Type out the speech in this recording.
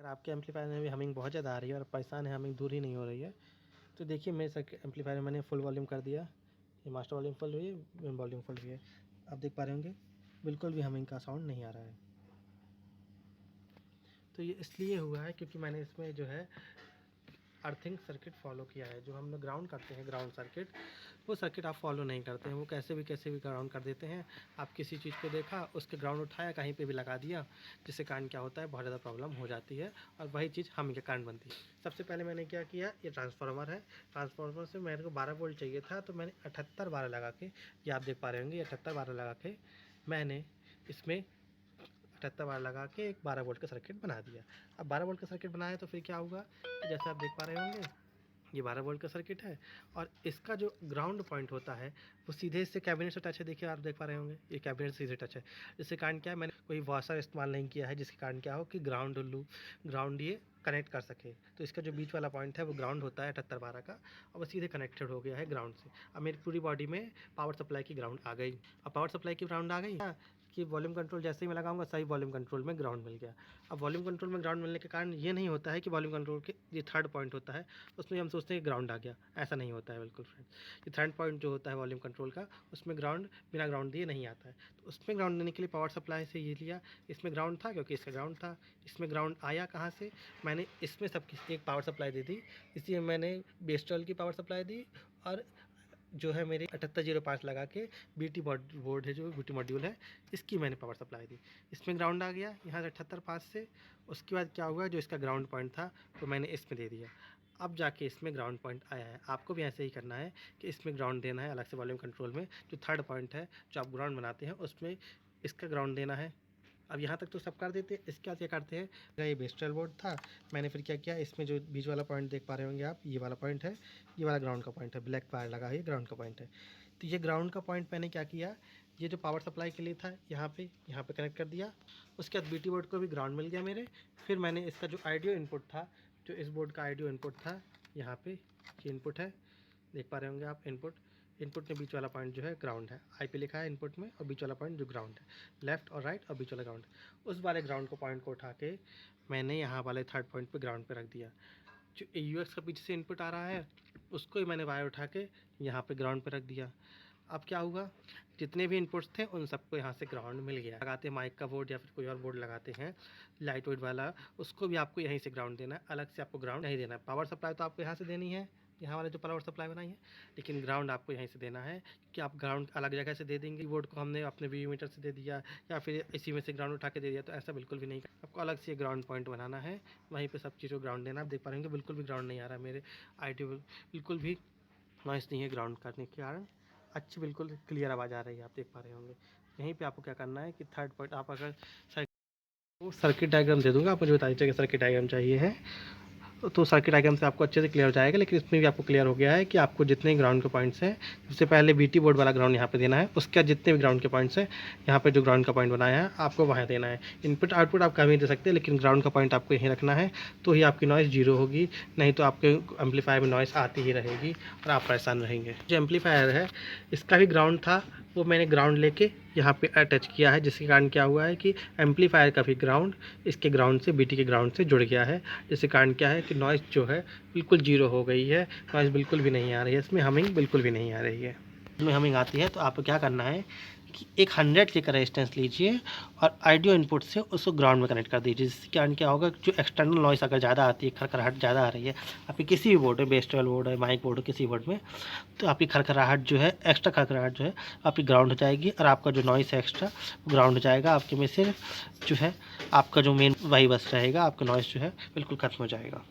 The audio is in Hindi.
अगर आपके एम्पलीफायर में भी हमिंग बहुत ज़्यादा आ रही है और परेशान है, हमिंग दूर ही नहीं हो रही है, तो देखिए मेरे सर्किट एम्पलीफायर में मैंने फुल वॉल्यूम कर दिया। ये मास्टर वॉल्यूम फुल हुई है, वॉल्यूम फुल हुई है। आप देख पा रहे होंगे बिल्कुल भी हमिंग का साउंड नहीं आ रहा है। तो ये इसलिए हुआ है क्योंकि मैंने इसमें जो है अर्थिंग सर्किट फॉलो किया है। जो हम लोग ग्राउंड करते हैं, ग्राउंड सर्किट, वो सर्किट आप फॉलो नहीं करते हैं। वो कैसे भी ग्राउंड कर देते हैं। आप किसी चीज़ को देखा, उसके ग्राउंड उठाया, कहीं पे भी लगा दिया, जिससे कारण क्या होता है, बहुत ज़्यादा प्रॉब्लम हो जाती है और वही चीज़ हमिंग के कारण बनती है। सबसे पहले मैंने क्या किया, ये ट्रांसफार्मर है, ट्रांसफार्मर से मेरे को 12 वोल्ट चाहिए था, तो मैंने 78 12 लगा के, ये आप देख पा रहे होंगे, 78 12 लगा के मैंने इसमें 78 12 लगा के एक 12 वोल्ट का सर्किट बना दिया। अब 12 वोल्ट का सर्किट बनाया तो फिर क्या होगा, जैसे आप देख पा रहे होंगे, ये 12 वोल्ट का सर्किट है और इसका जो ग्राउंड पॉइंट होता है वो सीधे इससे कैबिनेट से टच है। देखिए आप देख पा रहे होंगे, ये कैबिनेट से सीधे टच है। जिसके कारण क्या है, मैंने कोई वॉशर इस्तेमाल नहीं किया है, जिसके कारण क्या हो कि ग्राउंड ये कनेक्ट कर सके। तो इसका जो बीच वाला पॉइंट है वो ग्राउंड होता है 78 12 का, और वो सीधे कनेक्टेड हो गया है ग्राउंड से। अब मेरी पूरी बॉडी में पावर सप्लाई की ग्राउंड आ गई। अब पावर सप्लाई की ग्राउंड आ गई कि वॉल्यूम कंट्रोल जैसे ही मैं लगाऊंगा, सही वॉल्यूम कंट्रोल में ग्राउंड मिल गया। अब वॉल्यूम कंट्रोल में ग्राउंड मिलने के कारण ये नहीं होता है कि वॉल्यूम कंट्रोल के ये थर्ड पॉइंट होता है उसमें हम सोचते हैं कि ग्राउंड आ गया, ऐसा नहीं होता है बिल्कुल फ्रेंड। ये थर्ड पॉइंट जो होता है वॉल्यूम कंट्रोल का, उसमें ग्राउंड बिना ग्राउंड दिए नहीं आता है। तो उसमें ग्राउंड देने के लिए पावर सप्लाई से ये लिया, इसमें ग्राउंड था क्योंकि इसका ग्राउंड था। इसमें ग्राउंड आया कहाँ से, मैंने इसमें सबकी एक पावर सप्लाई दी थी, इसलिए मैंने बेस्टॉल की पावर सप्लाई दी और जो है मेरे 7805 लगा के बीटी बोर्ड है, जो बीटी मॉड्यूल है, इसकी मैंने पावर सप्लाई दी। इसमें ग्राउंड आ गया यहाँ से 78 5 से। उसके बाद क्या हुआ, जो इसका ग्राउंड पॉइंट था वो मैंने इसमें दे दिया। अब जाके इसमें ग्राउंड पॉइंट आया है। आपको भी ऐसे ही करना है कि इसमें ग्राउंड देना है अलग से वॉल्यूम कंट्रोल में। जो थर्ड पॉइंट है जो आप ग्राउंड बनाते हैं उसमें इसका ग्राउंड देना है। अब यहाँ तक तो सब कर देते हैं। इसके बाद क्या करते हैं, ये बेस्टल बोर्ड था, मैंने फिर क्या किया, इसमें जो बीच वाला पॉइंट देख पा रहे होंगे आप, ये वाला पॉइंट है, ये वाला ग्राउंड का पॉइंट है, ब्लैक वायर लगा है, ये ग्राउंड का पॉइंट है। तो ये ग्राउंड का पॉइंट मैंने क्या किया, ये जो पावर सप्लाई के लिए था यहाँ पे कनेक्ट कर दिया। उसके बाद बीटी बोर्ड को भी ग्राउंड मिल गया मेरे। फिर मैंने इसका जो ऑडियो इनपुट था, जो इस बोर्ड का ऑडियो इनपुट था, यहाँ पे ये इनपुट है, देख पा रहे होंगे आप, इनपुट में बीच वाला पॉइंट जो है ग्राउंड है, आई पे लिखा है इनपुट में, और बीच वाला पॉइंट जो ग्राउंड है, लेफ्ट और राइट और बीच वाला ग्राउंड। उस वाले ग्राउंड को पॉइंट को उठा के मैंने यहाँ वाले थर्ड पॉइंट पे ग्राउंड पे रख दिया। जो AUX का पीछे से इनपुट आ रहा है उसको ही मैंने वायर उठा के यहाँ पे ग्राउंड पे रख दिया। अब क्या हुआ, जितने भी इनपुट्स थे उन सबको यहाँ से ग्राउंड मिल गया। लगाते हैं माइक का बोर्ड या फिर कोई और बोर्ड लगाते हैं लाइट वेट वाला, उसको भी आपको यहीं से ग्राउंड देना है, अलग से आपको ग्राउंड नहीं देना है। पावर सप्लाई तो आपको यहाँ से देनी है, यहाँ वाले जो पावर सप्लाई बनाई है, लेकिन ग्राउंड आपको यहीं से देना है। कि आप ग्राउंड अलग जगह से दे देंगे, बोर्ड को हमने अपने VU मीटर से दे दिया या फिर इसी में से ग्राउंड उठा के दे दिया, तो ऐसा बिल्कुल भी नहीं। आपको अलग से ग्राउंड पॉइंट बनाना है, वहीं पे सब चीज़ को ग्राउंड देना। आप देख पा रहे होंगे बिल्कुल भी ग्राउंड नहीं आ रहा मेरे आईटी, बिल्कुल भी नॉइस नहीं है ग्राउंड करने के कारण, अच्छी बिल्कुल क्लियर आवाज़ आ रही है, आप देख पा रहे होंगे। यहीं पे आपको क्या करना है कि थर्ड पॉइंट, आप अगर सर्किट डायग्राम दे दूंगा, आप मुझे बता दीजिए कि सर्किट डायग्राम चाहिए है, तो सर्किट डायग्राम से आपको अच्छे से क्लियर हो जाएगा। लेकिन इसमें भी आपको क्लियर हो गया है कि आपको जितने ग्राउंड के पॉइंट्स हैं, सबसे पहले बीटी बोर्ड वाला ग्राउंड यहाँ पे देना है। उसके बाद जितने भी ग्राउंड के पॉइंट्स हैं, यहाँ पे जो ग्राउंड का पॉइंट बनाया है आपको वहाँ देना है। इनपुट आउटपुट आप कहीं दे सकते हैं, लेकिन ग्राउंड का पॉइंट आपको यहीं रखना है, तो ही आपकी नॉइज़ जीरो होगी, नहीं तो आपके एम्पलीफायर में नॉइज़ आती ही रहेगी और आप परेशान रहेंगे। जो एम्पलीफायर है इसका भी ग्राउंड था, वो मैंने ग्राउंड लेके यहाँ पे अटैच किया है, जिसके कारण क्या हुआ है कि एम्पलीफायर का भी ग्राउंड इसके ग्राउंड से, बीटी के ग्राउंड से जुड़ गया है। जिसके कारण क्या है कि नॉइज़ जो है बिल्कुल जीरो हो गई है, नॉइज़ बिल्कुल भी नहीं आ रही है, इसमें हमिंग बिल्कुल भी नहीं आ रही है। इसमें हमिंग आती है तो आपको क्या करना है कि एक 100 के का रेजिस्टेंस लीजिए और ऑडियो इनपुट से उसको ग्राउंड में कनेक्ट कर दीजिए। जिसके कारण क्या होगा, जो एक्सटर्नल नॉइस अगर ज़्यादा आती है, खरखराहट ज़्यादा आ रही है आपकी किसी भी बोर्ड है, बेस्टल बोर्ड है, माइक बोर्ड है, किसी बोर्ड में, तो आपकी खरखराहट जो है, एक्स्ट्रा खरखराहट जो है आपकी ग्राउंड हो जाएगी और आपका जो नॉइस है एक्स्ट्रा ग्राउंड हो जाएगा। आपके में सिर्फ जो है आपका जो मेन वही बस रहेगा, आपका नॉइस जो है बिल्कुल खत्म हो जाएगा।